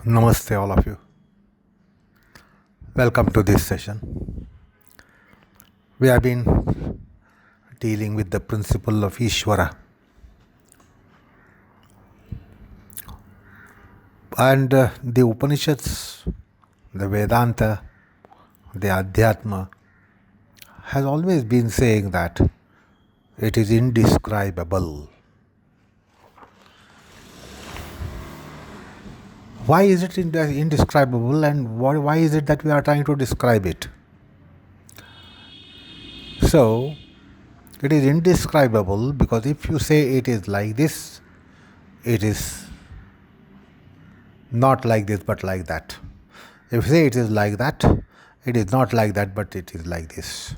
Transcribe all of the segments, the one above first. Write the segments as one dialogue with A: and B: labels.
A: Namaste, all of you. Welcome to this session. We have been dealing with the principle of Ishwara. And the Upanishads, the Vedanta, the Adhyatma has always been saying that it is indescribable. Why is it indescribable, and why is it that we are trying to describe it? So, it is indescribable because if you say it is like this, it is not like this but like that. If you say it is like that, it is not like that but it is like this.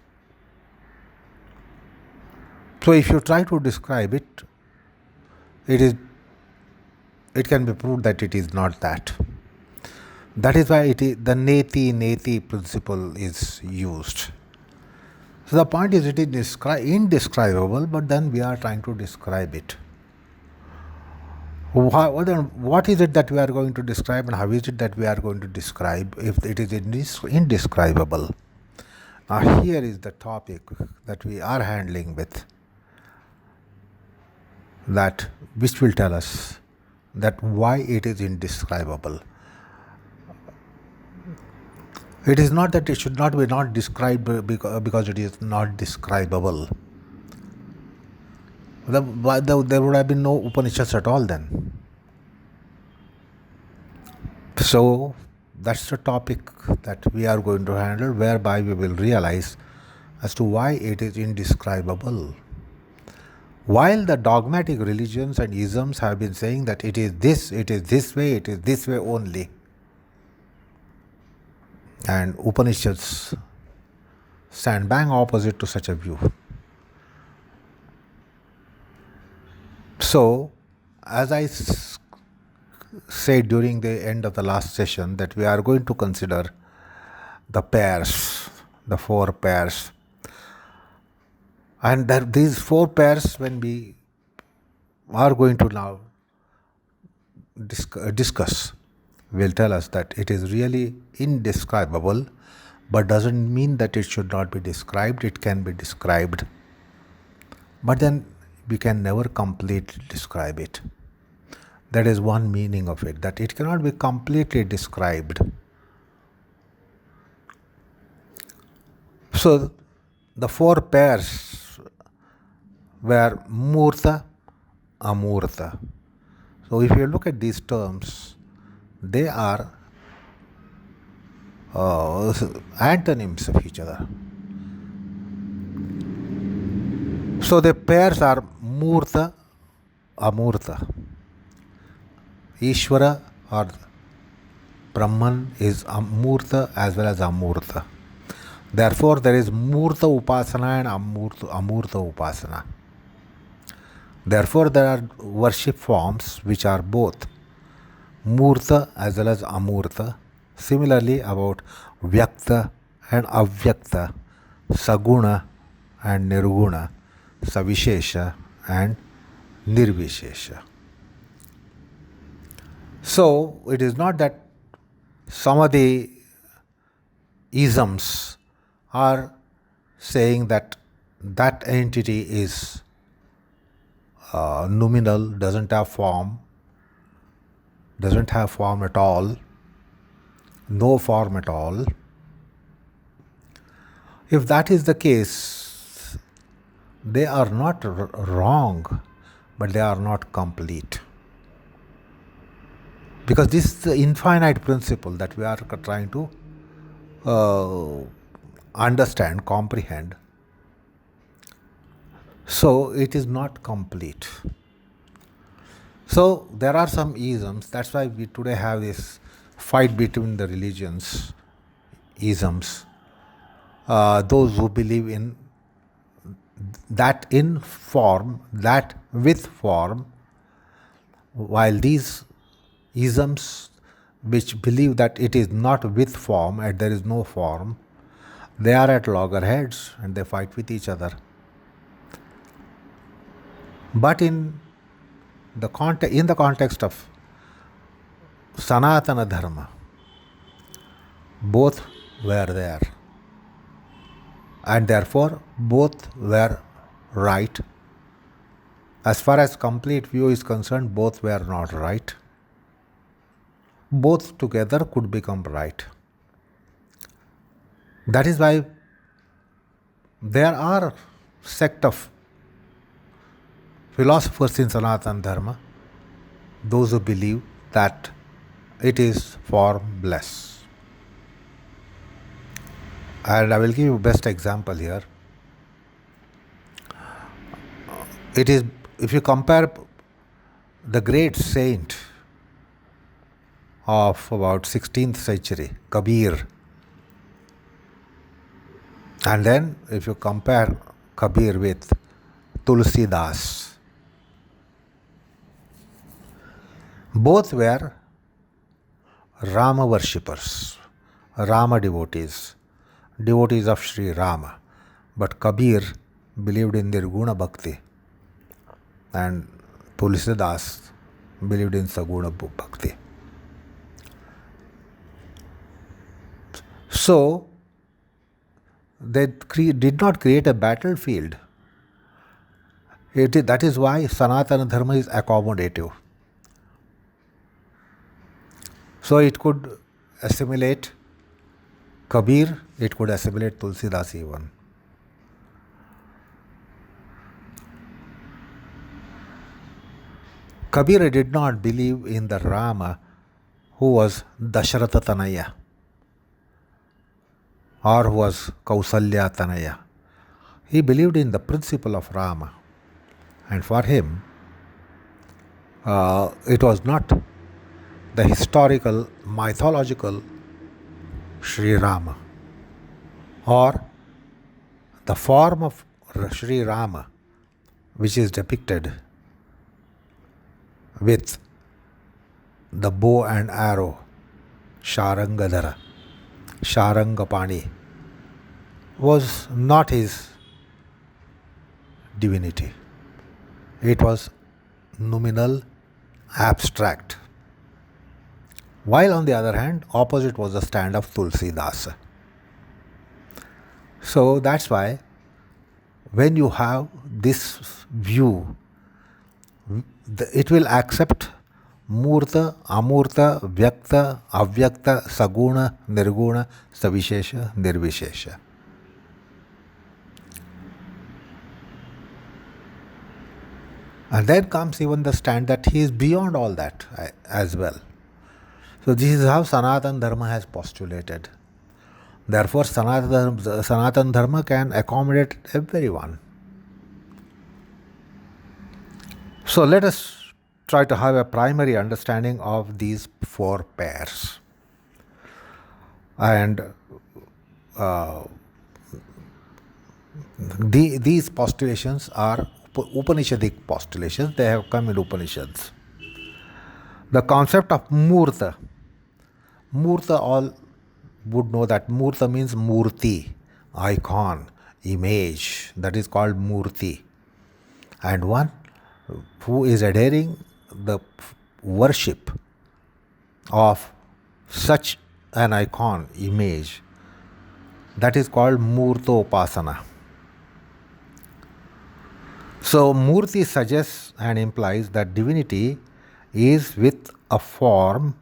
A: So, if you try to describe it, it can be proved that it is not that. That is why the neti principle is used. So the point is it is indescribable, but then we are trying to describe it. What is it that we are going to describe, and how is it that we are going to describe if it is indescribable? Now here is the topic that we are handling with, which will tell us that why it is indescribable. It is not that it should not be not described because it is not describable. There would have been no Upanishads at all then. So that's the topic that we are going to handle, whereby we will realize as to why it is indescribable. While the dogmatic religions and isms have been saying that it is this way, it is this way only, and Upanishads stand bang opposite to such a view. So, as I said during the end of the last session, that we are going to consider the pairs, the four pairs. And these four pairs, when we are going to now discuss, will tell us that it is really indescribable, but doesn't mean that it should not be described. It can be described, but then we can never completely describe it. That is one meaning of it, that it cannot be completely described. So the four pairs were moorta-amoorta. So if you look at these terms, they are antonyms of each other. So the pairs are moorta-amoorta. Ishwara or Brahman is moorta as well as amoorta. Therefore, there is moorta upasana and amoorta upasana. Therefore, there are worship forms which are both moorta as well as amoorta. Similarly, about vyakta and avyakta, saguna and nirguna, savishesha and nirvishesha. So, it is not that some of the isms are saying that entity is nominal, doesn't have form at all, no form at all. If that is the case, they are not wrong, but they are not complete. Because this is the infinite principle that we are trying to understand, comprehend. So it is not complete. So there are some isms. That's why we today have this fight between the religions, isms. Those who believe in that in form, that with form, while these isms which believe that it is not with form and there is no form, they are at loggerheads and they fight with each other. But in the context of Sanatana Dharma, both were there, and therefore both were right. As far as complete view is concerned, both were not right. Both together could become right. That is why there are sect of philosophers in Sanatana Dharma, those who believe that it is formless. And I will give you best example here. It is, if you compare the great saint of about 16th century, Kabir, and then if you compare Kabir with Tulsida, both were Rama worshippers, Rama devotees, devotees of Sri Rama. But Kabir believed in nirguna bhakti and Tulsida believed in saguna bhakti. So, they did not create a battlefield. That is why Sanatana Dharma is accommodative. So it could assimilate Kabir, it could assimilate Tulsidas even. Kabir did not believe in the Rama who was Dasharatha Tanaya or who was Kausalya Tanaya. He believed in the principle of Rama, and for him it was not the historical, mythological Sri Rama or the form of Sri Rama which is depicted with the bow and arrow, Sharangadhara, Sharangapani, was not his divinity. It was nominal, abstract. While on the other hand, opposite was the stand of Tulsidas. So that's why when you have this view, it will accept moorta-amoorta, vyakta-avyakta, sagun, nirgun, savishesha, nirvishesha. And then comes even the stand that he is beyond all that as well. So this is how Sanatana Dharma has postulated. Therefore, Sanatana Dharma can accommodate everyone. So let us try to have a primary understanding of these four pairs. And these postulations are Upanishadic postulations. They have come in Upanishads. The concept of moorta. Moorta, all would know that moorta means murti, icon, image. That is called murti. And one who is adhering the worship of such an icon, image, that is called moorta-upasana. So murti suggests and implies that divinity is with a form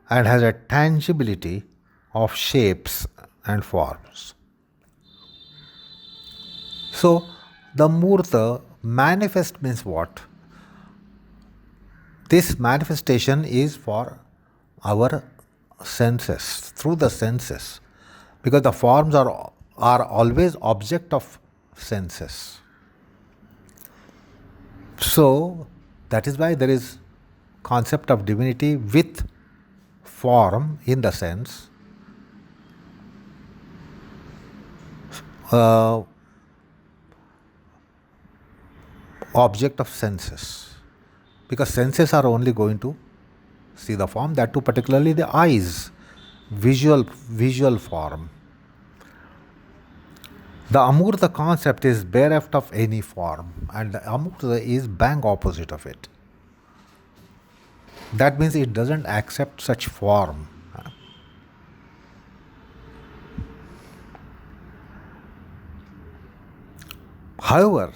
A: and has a tangibility of shapes and forms. So the moorta manifest means what? This manifestation is for our senses, through the senses, because the forms are always object of senses. So that is why there is concept of divinity with form, in the sense object of senses, because senses are only going to see the form, that too particularly the eyes, visual form. The amurta concept is bereft of any form, and the amurta is bang opposite of it. That means it doesn't accept such form. However,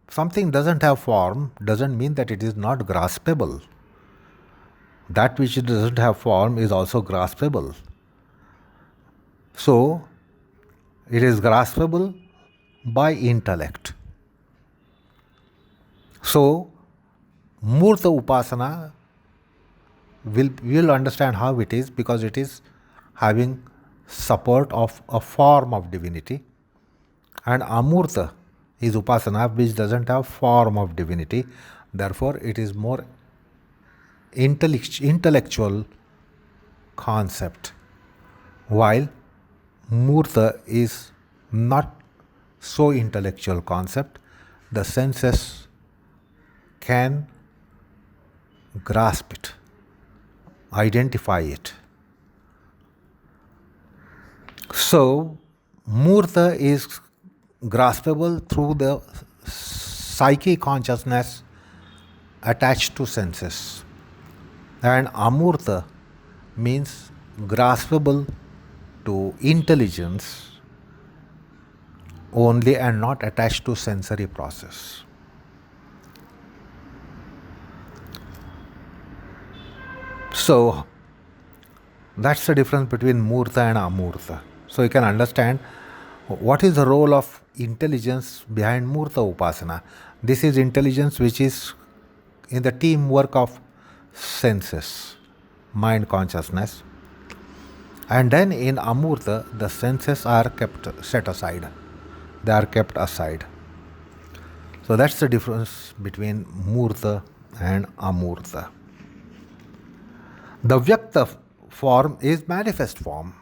A: something doesn't have form doesn't mean that it is not graspable. That which doesn't have form is also graspable. So, it is graspable by intellect. So, moorta upasana will understand how it is, because it is having support of a form of divinity, and amoorta is upasana which doesn't have form of divinity. Therefore, it is more intellectual concept, while moorta is not so intellectual concept. The senses can grasp it, identify it. So, moorta is graspable through the psyche consciousness attached to senses, and amoorta means graspable to intelligence only and not attached to sensory process. So, that's the difference between moorta and amoorta. So, you can understand what is the role of intelligence behind moorta upasana. This is intelligence which is in the teamwork of senses, mind consciousness. And then in amoorta, the senses are kept set aside. They are kept aside. So that's the difference between moorta and amoorta. The vyakta form is manifest form,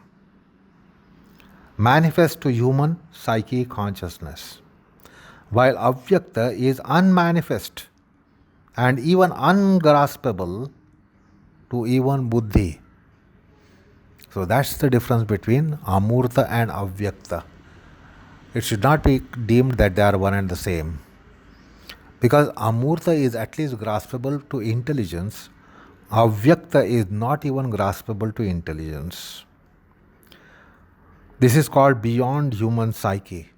A: manifest to human psyche consciousness, while avyakta is unmanifest and even ungraspable to even buddhi. So that's the difference between amoorta and avyakta. It should not be deemed that they are one and the same, because amoorta is at least graspable to intelligence. Avyakta is not even graspable to intelligence. This is called beyond human psyche.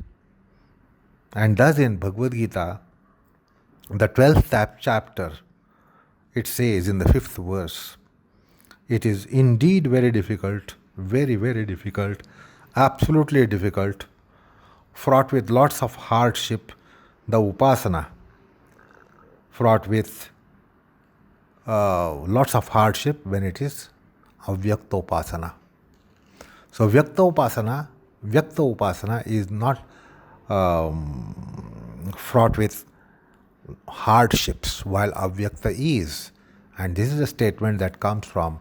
A: And thus in Bhagavad Gita, the 12th chapter, it says in the 5th verse, it is indeed very difficult, very, very difficult, absolutely difficult, fraught with lots of hardship, the upasana, fraught with lots of hardship when it is avyakta upasana. So vyakta upasana is not fraught with hardships, while avyakta is. And this is a statement that comes from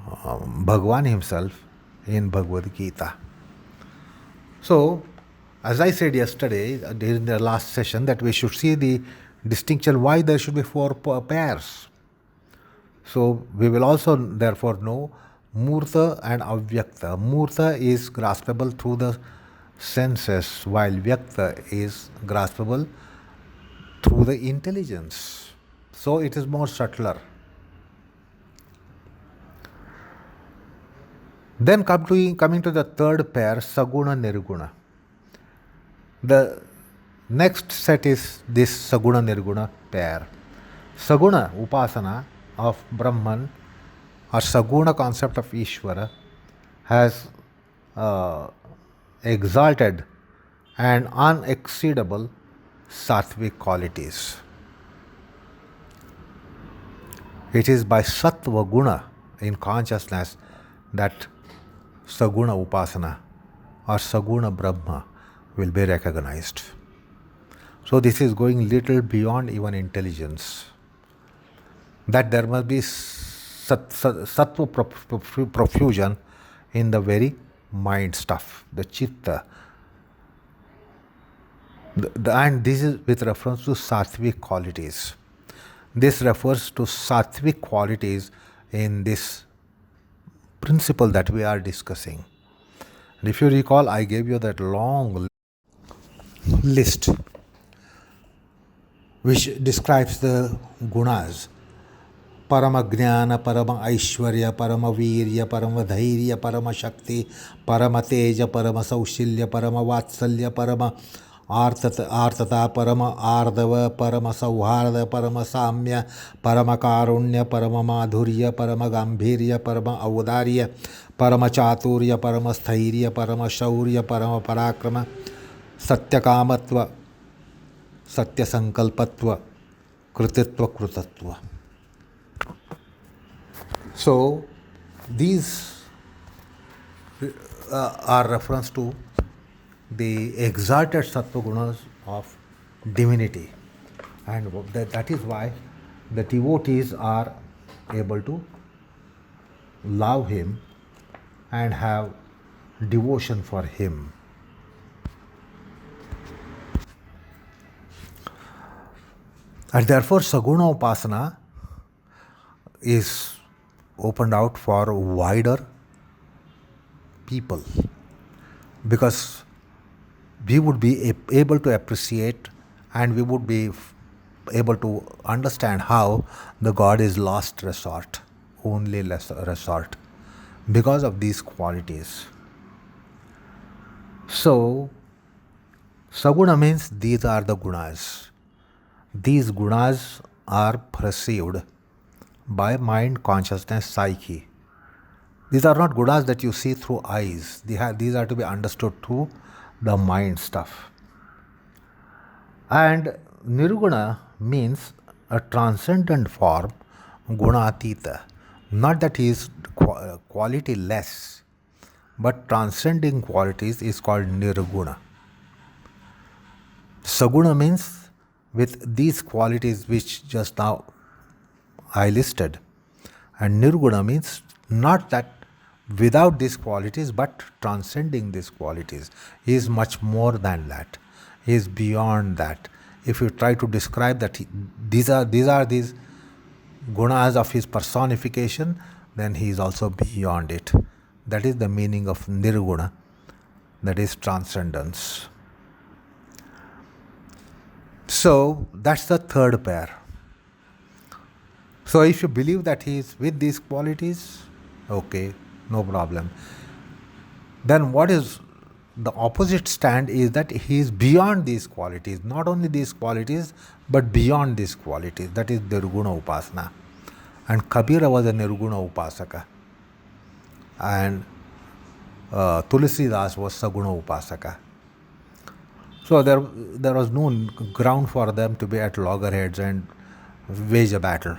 A: Bhagavan himself in Bhagavad Gita. So, as I said yesterday during the last session, that we should see the distinction why there should be 4 pairs. So, we will also therefore know moorta and avyakta. Moorta is graspable through the senses, while vyakta is graspable through the intelligence. So, it is more subtler. Then coming to the third pair, saguna nirguna. The next set is this saguna nirguna pair. Saguna upasana of Brahman, or saguna concept of Ishwara, has exalted and unexceedable sattvic qualities. It is by sattva guna in consciousness that saguna upasana or saguna Brahma will be recognized. So this is going little beyond even intelligence. That there must be sattva profusion in the very mind stuff, the chitta. And this is with reference to sattvic qualities. This refers to sattvic qualities in this principle that we are discussing. And if you recall, I gave you that long list which describes the gunas. Parama Jnana, Parama Aishwarya, Parama Virya, Parama Dhairya, Parama Shakti, Parama Teja, Parama Saushilya, Parama Vatsalya, Parama Artata, Parama Ardava, Parama Sauharda, Parama Samya, Parama Karunya, Parama Madhurya, Parama Gambhirya, Parama Audarya, Parama Chaturya, Parama Sthairya, Parama Shaurya, Parama Parakrama, Satyakamatva, Satya Sankalpatva, Krutitva Krutatva. So, these are reference to the exalted sattva gunas of divinity, and that is why the devotees are able to love him and have devotion for him. And therefore, saguna upasana is opened out for wider people, because we would be able to appreciate and we would be able to understand how the God is last resort, only last resort, because of these qualities. So, saguna means these are the gunas. These gunas are perceived by mind, consciousness, psyche. These are not gunas that you see through eyes. These are to be understood through the mind stuff. And nirguna means a transcendent form, gunatita. Not that he is quality less, but transcending qualities is called nirguna. Saguna means with these qualities which just now I listed. And nirguna means not that without these qualities, but transcending these qualities. He is much more than that. He is beyond that. If you try to describe that these are these gunas of his personification, then he is also beyond it. That is the meaning of nirguna, that is transcendence. So that's the third pair. So if you believe that he is with these qualities, okay, no problem. Then what is the opposite stand is that he is beyond these qualities, not only these qualities, but beyond these qualities. That is nirguna upasana. And Kabira was a nirguna upasaka. And Tulsida was saguna upasaka. So there was no ground for them to be at loggerheads and wage a battle.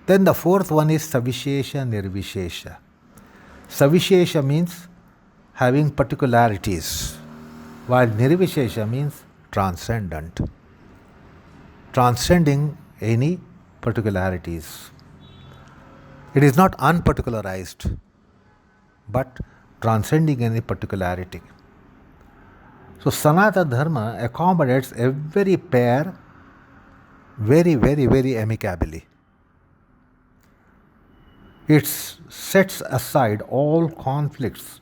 A: Then the fourth one is savishesha nirvishesha. Savishesha means having particularities, while nirvishesha means transcendent, transcending any particularities. It is not unparticularized, but transcending any particularity. So Sanatana Dharma accommodates every pair very, very, very amicably. It sets aside all conflicts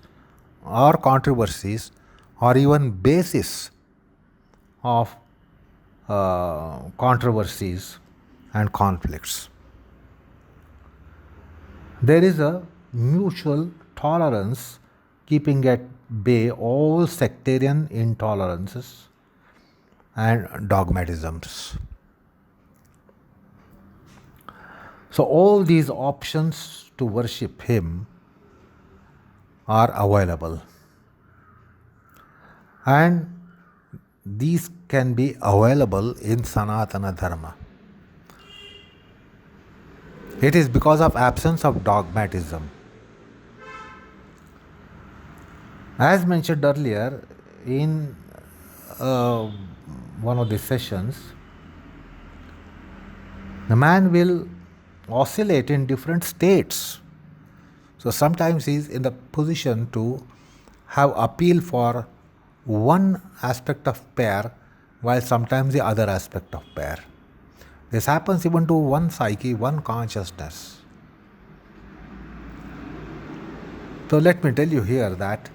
A: or controversies or even basis of controversies and conflicts. There is a mutual tolerance keeping at bay all sectarian intolerances and dogmatisms. So all these options to worship him are available, and these can be available in Sanatana Dharma. It is because of absence of dogmatism. As mentioned earlier in one of the sessions, the man will oscillate in different states. So sometimes he is in the position to have appeal for one aspect of pair, while sometimes the other aspect of pair. This happens even to one psyche, one consciousness. So let me tell you here that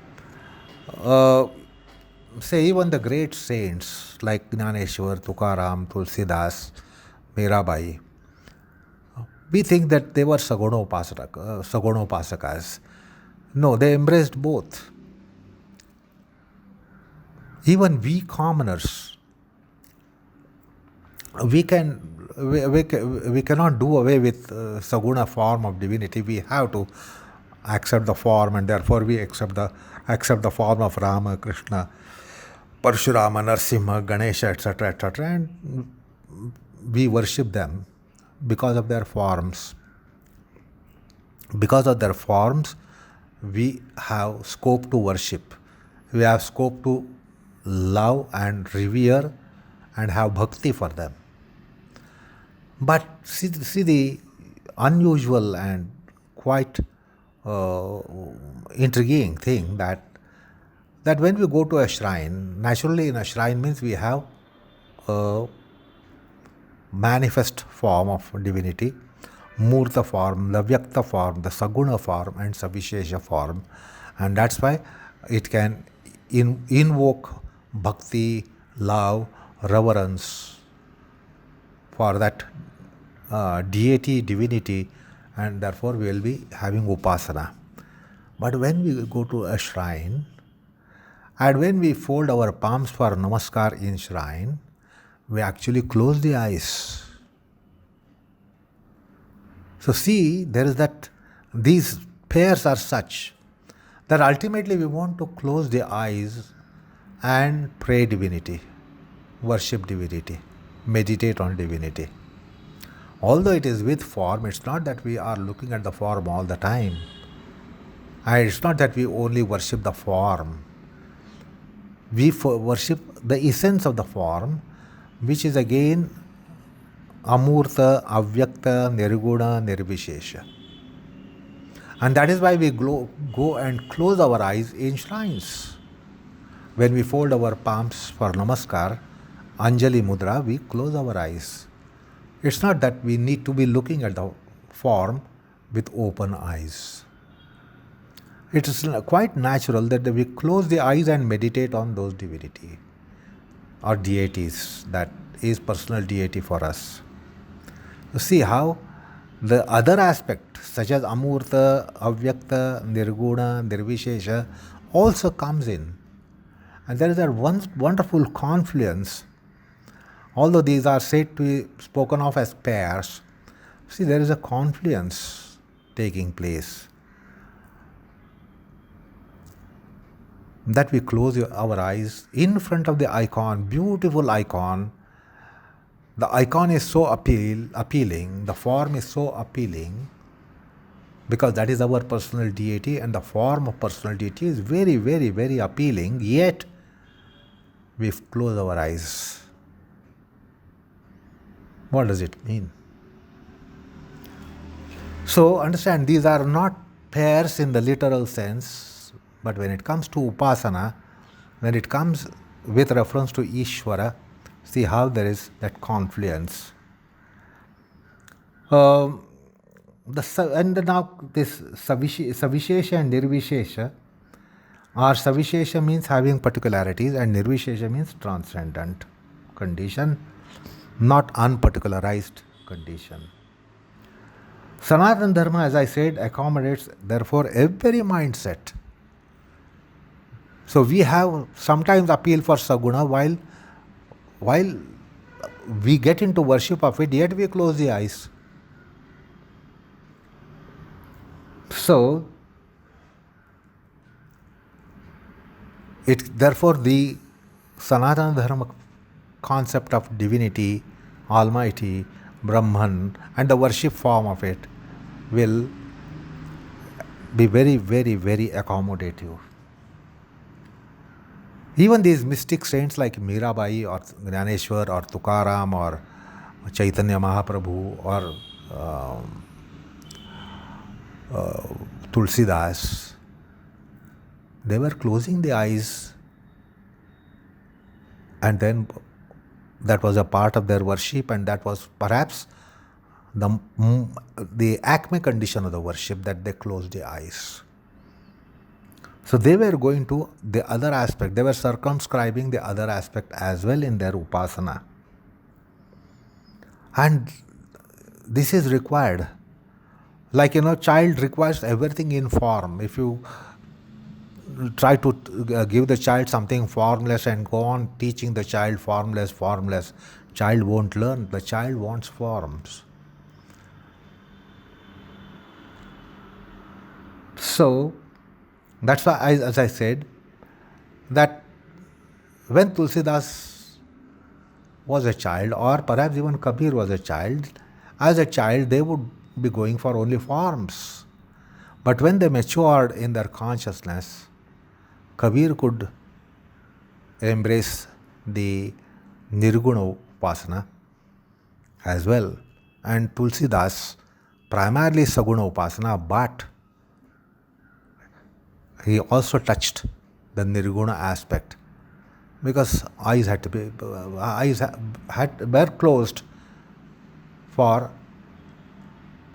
A: say even the great saints like Jnaneshwar, Tukaram, Tulsidas, Mirabai, We think that they were sagunopasakas. No, they embraced both. Even we commoners, we cannot do away with saguna form of divinity. We have to accept the form, and therefore we accept the form of Rama, Krishna, Parshurama, Narsimha, Ganesha, etc., etc., and we worship them because of their forms. Because of their forms, we have scope to worship. We have scope to love and revere and have bhakti for them. But see the unusual and quite intriguing thing that when we go to a shrine, naturally in a shrine means we have a manifest form of divinity, moorta form, the vyakta form, the saguna form, and savishesha form, and that's why it can invoke bhakti, love, reverence for that deity, divinity, and therefore we will be having upasana. But when we go to a shrine, and when we fold our palms for namaskar in shrine, we actually close the eyes. So see, there is that, these pairs are such that ultimately we want to close the eyes and pray divinity, worship divinity, meditate on divinity. Although it is with form, it's not that we are looking at the form all the time. And it's not that we only worship the form. We worship the essence of the form, which is again moorta-avyakta, nirguna, nirvishesha. And that is why we go and close our eyes in shrines. When we fold our palms for namaskar, Anjali Mudra, we close our eyes. It's not that we need to be looking at the form with open eyes. It is quite natural that we close the eyes and meditate on those divinity or deities, that is personal deity for us. You see how the other aspect, such as amoorta, avyakta, nirguna, nirvishesha, also comes in. And there is that one wonderful confluence. Although these are said to be spoken of as pairs, see, there is a confluence taking place. That we close our eyes in front of the icon, beautiful icon. The icon is so appealing, the form is so appealing, because that is our personal deity, and the form of personal deity is very, very, very appealing, yet we close our eyes. What does it mean? So understand, these are not pairs in the literal sense, but when it comes to upasana, when it comes with reference to Ishwara, see how there is that confluence. And now this savishesha and nirvishesha, or savishesha means having particularities and nirvishesha means transcendent condition, not unparticularized condition. Sanatana Dharma, as I said, accommodates therefore every mindset. So we have sometimes appeal for saguna while we get into worship of it, yet we close the eyes. So therefore the Sanatana Dharma concept of divinity, Almighty, Brahman, and the worship form of it will be very, very, very accommodative. Even these mystic saints like Mirabai or Jnaneshwar or Tukaram or Chaitanya Mahaprabhu or Tulsidas, they were closing the eyes, and then that was a part of their worship, and that was perhaps the acme condition of the worship, that they closed the eyes. So they were going to the other aspect, they were circumscribing the other aspect as well in their upasana. And this is required Like, child requires everything in form. If you try to give the child something formless and go on teaching the child formless, child won't learn. The child wants forms. So that's why, as I said, that when Tulsidas was a child, or perhaps even Kabir was a child, as a child they would be going for only forms. But when they matured in their consciousness, Kabir could embrace the nirguna upasana as well, and Tulsidas primarily saguna upasana, but he also touched the nirguna aspect, because eyes were closed for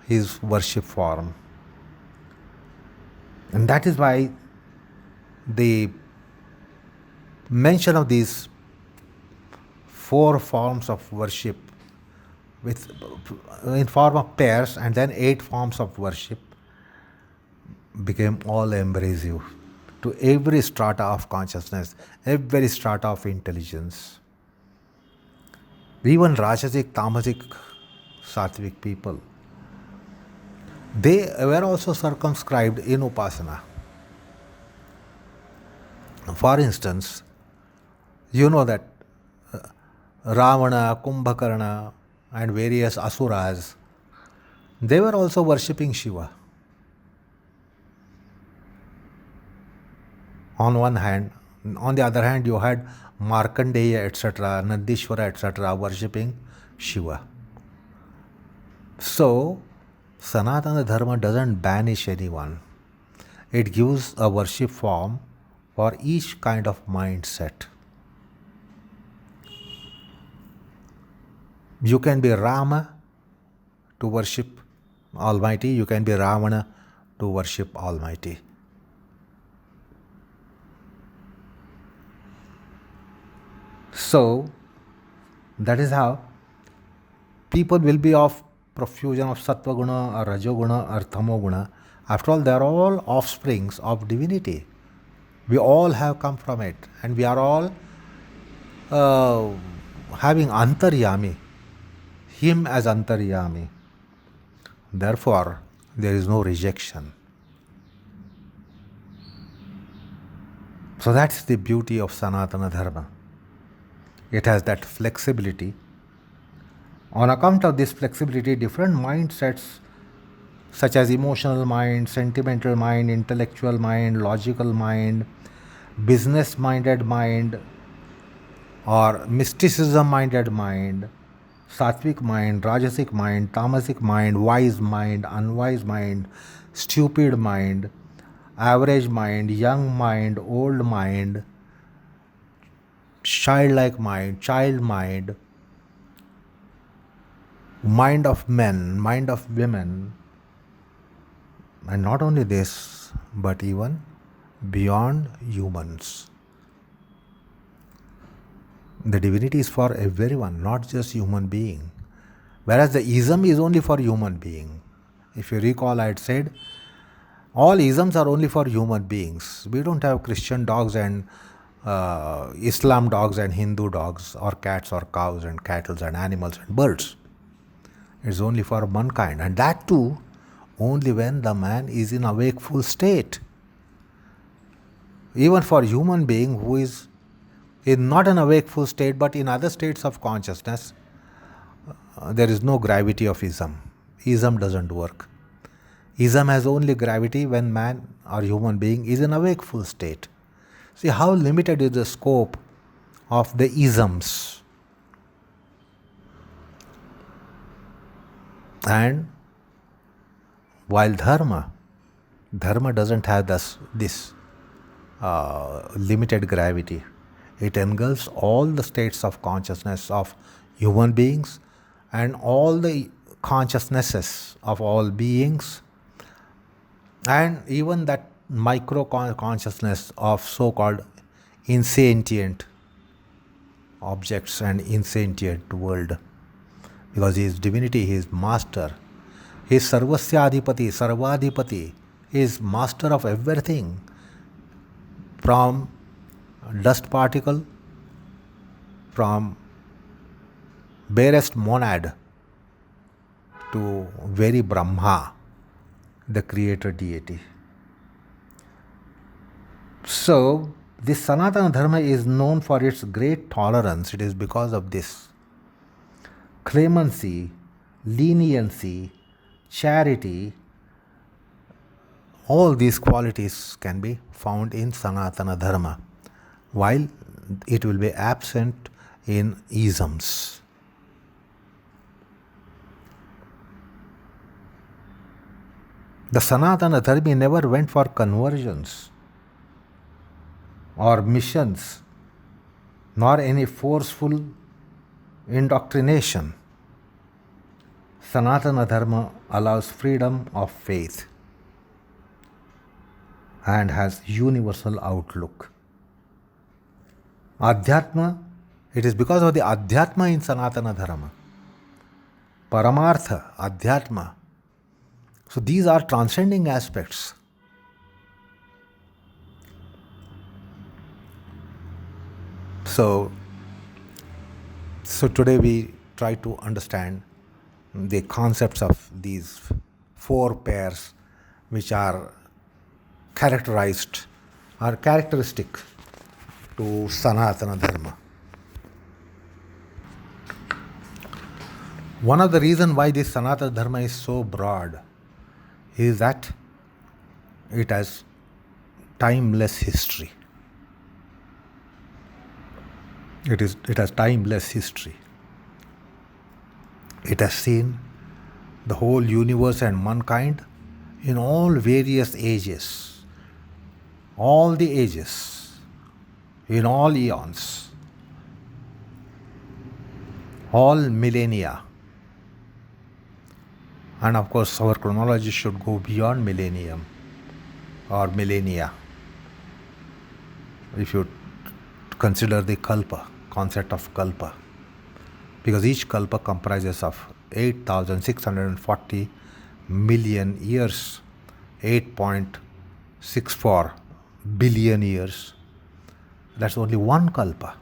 A: his worship form. And that is why the mention of these 4 forms of worship with in form of pairs and then 8 forms of worship became all embracive to every strata of consciousness, every strata of intelligence. Even Rajasic, Tamasic, Sattvic people, they were also circumscribed in upasana. For instance, you know that Ravana, Kumbhakarna, and various asuras, they were also worshipping Shiva. On one hand, on the other hand, you had Markandeya, etc., Nandishwara, etc., worshipping Shiva. So, Sanatana Dharma doesn't banish anyone. It gives a worship form for each kind of mindset. You can be Rama to worship Almighty, you can be Ravana to worship Almighty. So, that is how people will be of profusion of sattva guna or rajoguna or tamoguna. After all, they are all offsprings of divinity. We all have come from it, and we are all having antaryami, him as antaryami. Therefore, there is no rejection. So that's the beauty of Sanatana Dharma. It has that flexibility. On account of this flexibility, different mindsets such as emotional mind, sentimental mind, intellectual mind, logical mind, business-minded mind, or mysticism-minded mind, sattvic mind, rajasic mind, tamasic mind, wise mind, unwise mind, stupid mind, average mind, young mind, old mind, childlike mind, child mind, mind of men, mind of women, and not only this, but even beyond humans. The divinity is for everyone, not just human being. Whereas the ism is only for human being. If you recall, I had said all isms are only for human beings. We don't have Christian dogs and Islam dogs and Hindu dogs, or cats or cows and cattle and animals and birds. It's only for mankind, and that too only when the man is in a wakeful state. Even for human being who is in not in a wakeful state but in other states of consciousness, there is no gravity of ism. Ism doesn't work. Ism has only gravity when man or human being is in a wakeful state. See how limited is the scope of the isms. And while dharma doesn't have this limited gravity. It engulfs all the states of consciousness of human beings and all the consciousnesses of all beings, and even that micro consciousness of so-called insentient objects and insentient world. Because he is divinity, he is master. He is sarvasya adhipati, sarvadhipati. He is master of everything, from dust particle, from barest monad to very Brahma, the creator deity. So, this Sanatana Dharma is known for its great tolerance. It is because of this clemency, leniency, charity. All these qualities can be found in Sanatana Dharma, while it will be absent in isms. The Sanatana Dharma never went for conversions or missions, nor any forceful indoctrination. Sanatana Dharma allows freedom of faith and has universal outlook. Adhyatma, it is because of the Adhyatma in Sanatana Dharma. Paramartha, Adhyatma. So these are transcending aspects. So today we try to understand the concepts of these four pairs which are characteristic to Sanatana Dharma. One of the reasons why this Sanatana Dharma is so broad is that it has timeless history. It has timeless history. It has seen the whole universe and mankind in all various ages, all the ages, in all eons, all millennia. And of course, our chronology should go beyond millennium or millennia. If you consider the kalpa, concept of kalpa, because each kalpa comprises of 8,640 million years, 8.64 billion years. That's only one kalpa.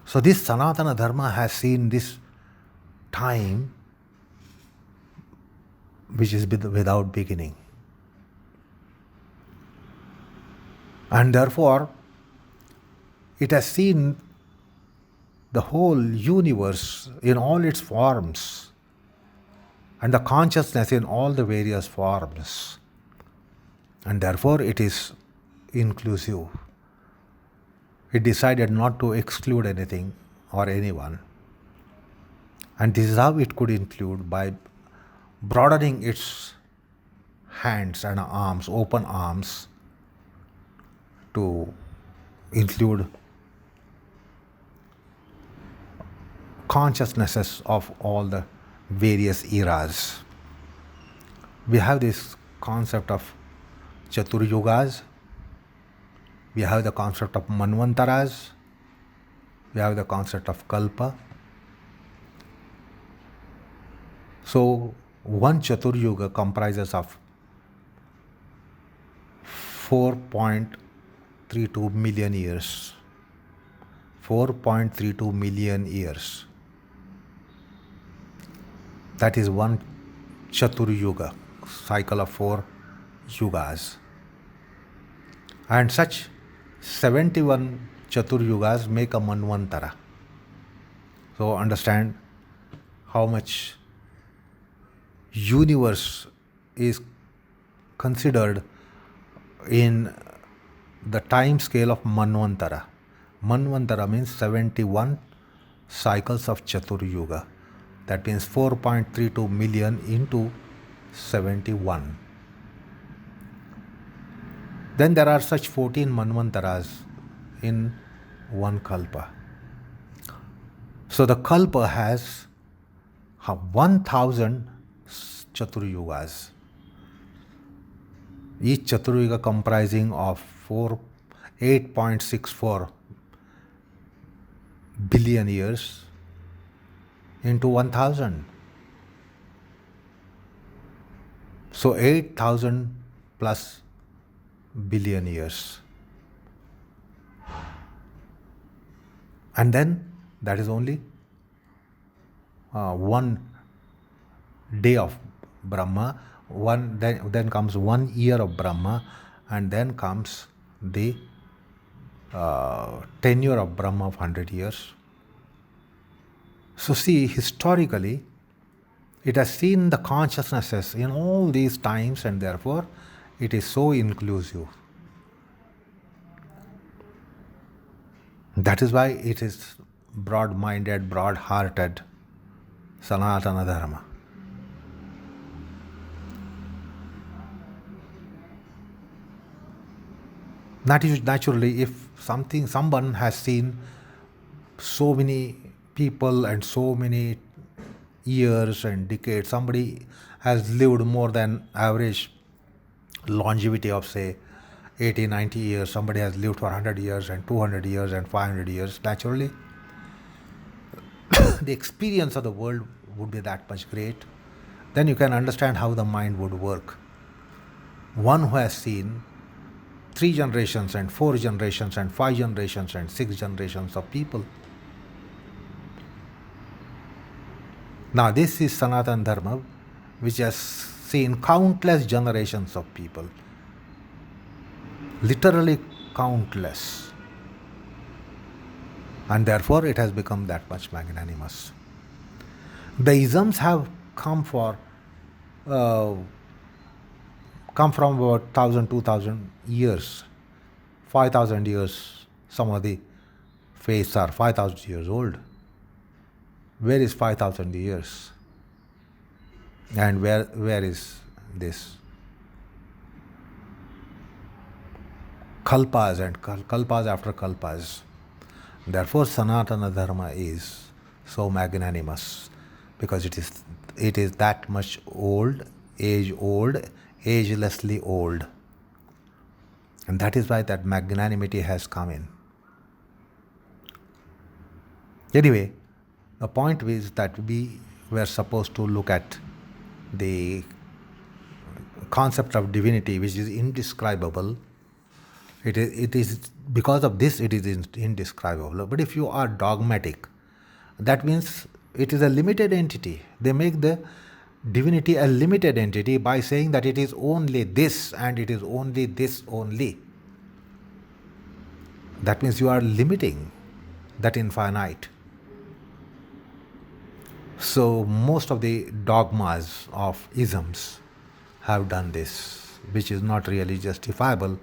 A: So this Sanatana Dharma has seen this time which is without beginning. And therefore, it has seen the whole universe in all its forms and the consciousness in all the various forms. And therefore, it is inclusive. It decided not to exclude anything or anyone. And this is how it could include, by broadening its hands and arms, open arms, to include consciousnesses of all the various eras. We have this concept of Chatur Yugas, we have the concept of Manvantaras, we have the concept of Kalpa. So one Chatur Yuga comprises of 4.32 million years. 4.32 million years. That is one Chatur Yuga, cycle of 4 yugas. And such 71 Chatur Yugas make a Manvantara. So understand how much universe is considered in the time scale of Manvantara. Manvantara means 71 cycles of Chatur Yuga. That means 4.32 million into 71. Then there are such 14 Manvantaras in one Kalpa. So the Kalpa has 1,000 Chatur Yugas. Each Chatur Yuga comprising of 8.64 billion years into 1,000. So 8,000 plus billion years. And then that is only one day of Brahma, then comes 1 year of Brahma, and then comes the tenure of Brahma of 100 years. So see, historically, it has seen the consciousnesses in all these times, and therefore it is so inclusive. That is why it is broad-minded, broad-hearted, Sanatana Dharma. Naturally, if someone has seen so many people and so many years and decades, somebody has lived more than average longevity of say 80, 90 years, somebody has lived for 100 years and 200 years and 500 years, naturally the experience of the world would be that much great. Then you can understand how the mind would work. One who has seen 3 generations and 4 generations and 5 generations and 6 generations of people. Now this is Sanatana Dharma, which has seen countless generations of people. Literally countless. And therefore it has become that much magnanimous. The isms have come from about 1,000, 2,000 years, 5,000 years. Some of the faiths are 5,000 years old. Where is 5,000 years? And where is this? Kalpas and kalpas after kalpas. Therefore, Sanatana Dharma is so magnanimous because it is that much old, agelessly old. And that is why that magnanimity has come in. Anyway, the point is that we were supposed to look at the concept of divinity, which is indescribable. It is because of this it is indescribable. But if you are dogmatic, that means it is a limited entity. They make the divinity a limited entity by saying that it is only this and it is only this only. That means you are limiting that infinite. So most of the dogmas of isms have done this, which is not really justifiable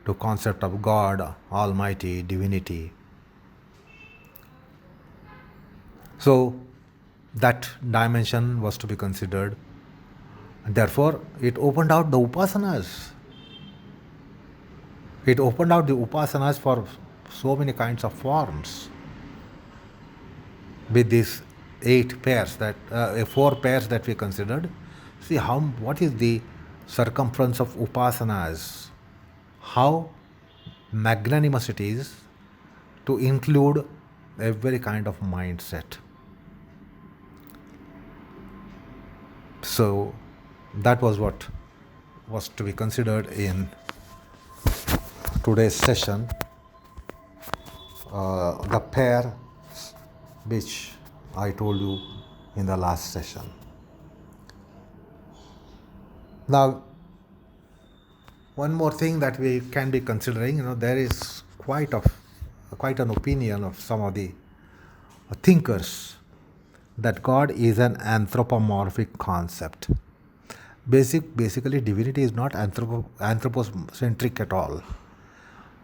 A: to concept of God, Almighty, divinity. So that dimension was to be considered. And therefore, it opened out the upasanas. It opened out the upasanas for so many kinds of forms. With these 8 pairs, 4 pairs that we considered, see what is the circumference of upasanas, how magnanimous it is to include every kind of mindset. So that was what was to be considered in today's session, the pair which I told you in the last session. Now, one more thing that we can be considering, there is quite an opinion of some of the thinkers that God is an anthropomorphic concept. Basically, divinity is not anthropocentric at all.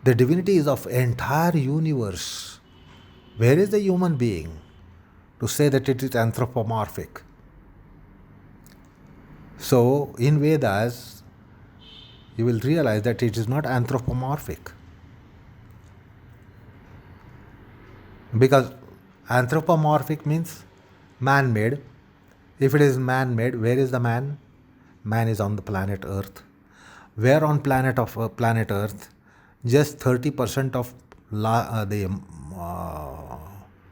A: The divinity is of entire universe. Where is the human being to say that it is anthropomorphic? So, in Vedas, you will realize that it is not anthropomorphic. Because anthropomorphic means man-made. If it is man-made, where is the man? Man is on the planet Earth. Where on planet Earth, just 30% of the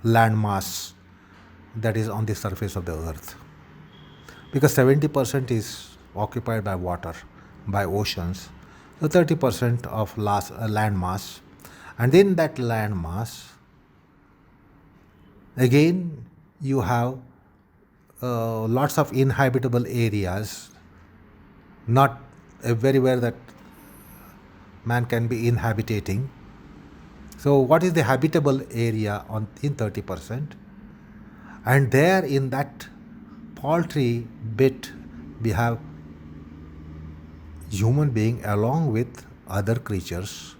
A: land mass that is on the surface of the Earth. Because 70% is occupied by water, by oceans. So 30% of land mass. And in that land mass, again, you have lots of inhabitable areas, not everywhere that man can be inhabiting. So what is the habitable area in 30%? And there in that paltry bit, we have human being along with other creatures.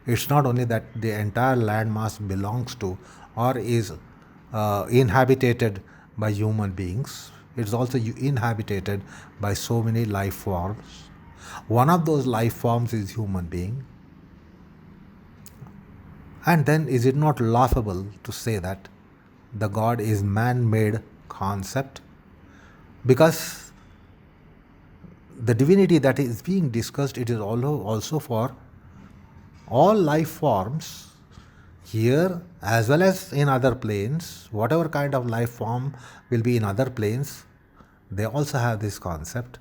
A: It's not only that the entire land mass belongs to or is inhabited by human beings, it's also inhabited by so many life forms. One of those life forms is human being. And then is it not laughable to say that the God is man-made concept? Because the divinity that is being discussed, it is also for all life forms here as well as in other planes. Whatever kind of life form will be in other planes, they also have this concept.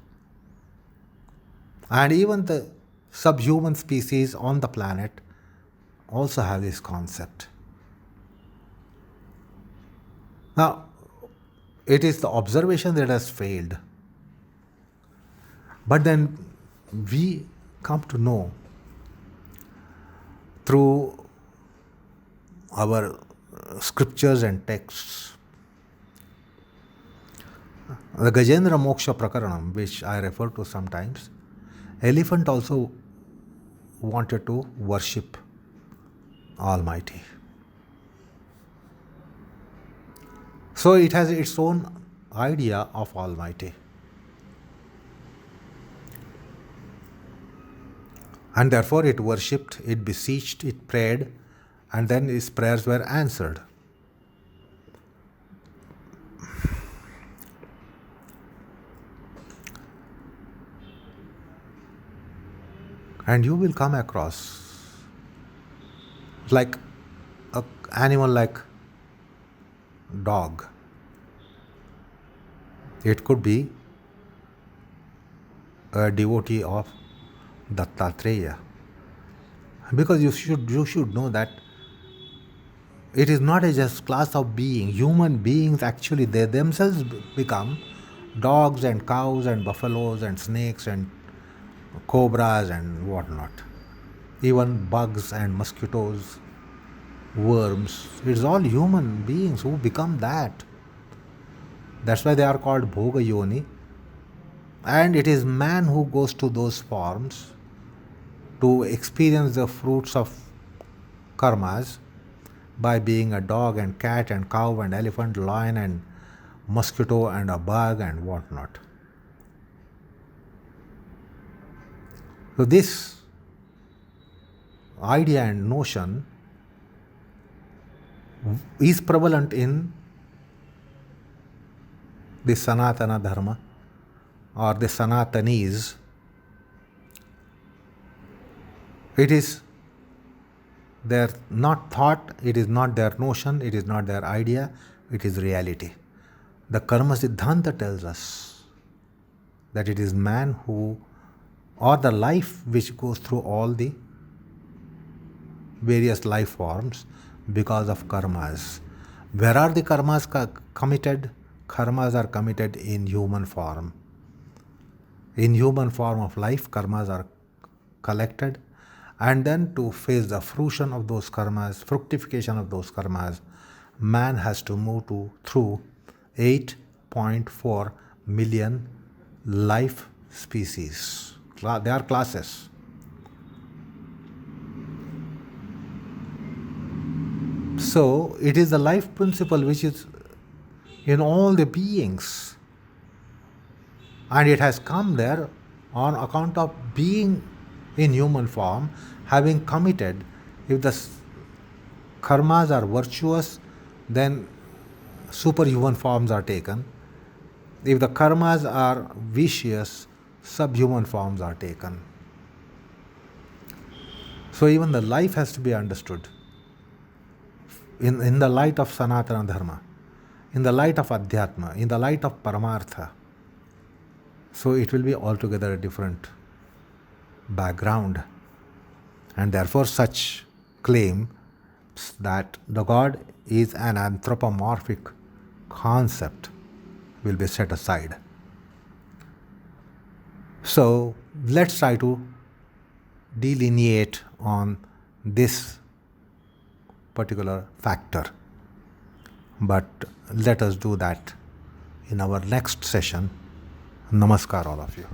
A: And even the subhuman species on the planet also have this concept. Now, it is the observation that has failed. But then we come to know through our scriptures and texts. The Gajendra Moksha Prakaranam, which I refer to sometimes, elephant also wanted to worship Almighty. So it has its own idea of Almighty. And therefore it worshipped, it beseeched, it prayed, and then its prayers were answered. And you will come across like an animal like dog. It could be a devotee of Dattatreya. Because you should know that it is not a just class of being. Human beings actually, they themselves become dogs and cows and buffaloes and snakes and cobras and whatnot. Even bugs and mosquitoes, worms. It's all human beings who become that. That's why they are called Bhoga Yoni. And it is man who goes to those forms to experience the fruits of karmas by being a dog and cat and cow and elephant, lion and mosquito and a bug and whatnot. So this idea and notion is prevalent in the Sanatana Dharma or the Sanatanis. It is their not thought, it is not their notion, it is not their idea, it is reality. The Karma Siddhanta tells us that it is man who, or the life which goes through all the various life forms because of karmas. Where are the karmas committed? Karmas are committed in human form. In human form of life, karmas are collected, and then to face the fruition of those karmas, fructification of those karmas, man has to move through 8.4 million life species. They are classes. So it is the life principle which is in all the beings. And it has come there on account of being in human form, having committed. If the karmas are virtuous, then superhuman forms are taken. If the karmas are vicious, subhuman forms are taken. So even the life has to be understood in the light of Sanatana Dharma, in the light of Adhyatma, in the light of Paramartha. So it will be altogether a different background. And therefore, such claims that the God is an anthropomorphic concept will be set aside. So let's try to delineate on this particular factor. But let us do that in our next session. Namaskar, all of you.